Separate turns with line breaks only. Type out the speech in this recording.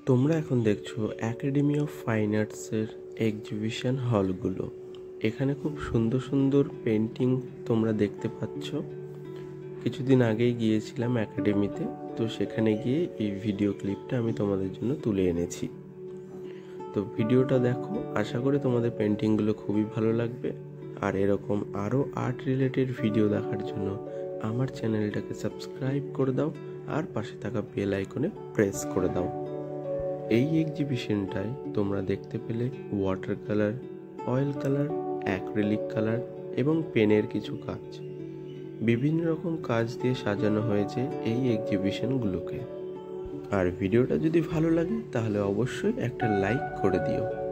তোমরা এখন দেখছো একাডেমি অফ ফাইন আর্টসের এক্সিবিশন হলগুলো। এখানে খুব সুন্দর সুন্দর পেন্টিং তোমরা দেখতে পাচ্ছ। কিছুদিন আগেই গিয়েছিলাম একাডেমিতে, তো সেখানে গিয়ে এই ভিডিও ক্লিপটা আমি তোমাদের জন্য তুলে এনেছি। তো ভিডিওটা দেখো, আশা করি তোমাদের পেন্টিংগুলো খুবই ভালো লাগবে। আর এরকম আরও আর্ট রিলেটেড ভিডিও দেখার জন্য আমার চ্যানেলটাকে সাবস্ক্রাইব করে দাও আর পাশে থাকা বেল আইকনে প্রেস করে দাও। এই এক্সিবিশনটায় তোমরা দেখতে পেলে water colour, oil colour, acrylic colour এবং পেনের কিছু কাজ। বিভিন্ন রকম কাজ দিয়ে সাজানো হয়েছে এই এক্সিবিশনগুলোকে। আর ভিডিওটা যদি ভালো লাগে তাহলে অবশ্যই একটা লাইক করে দিও।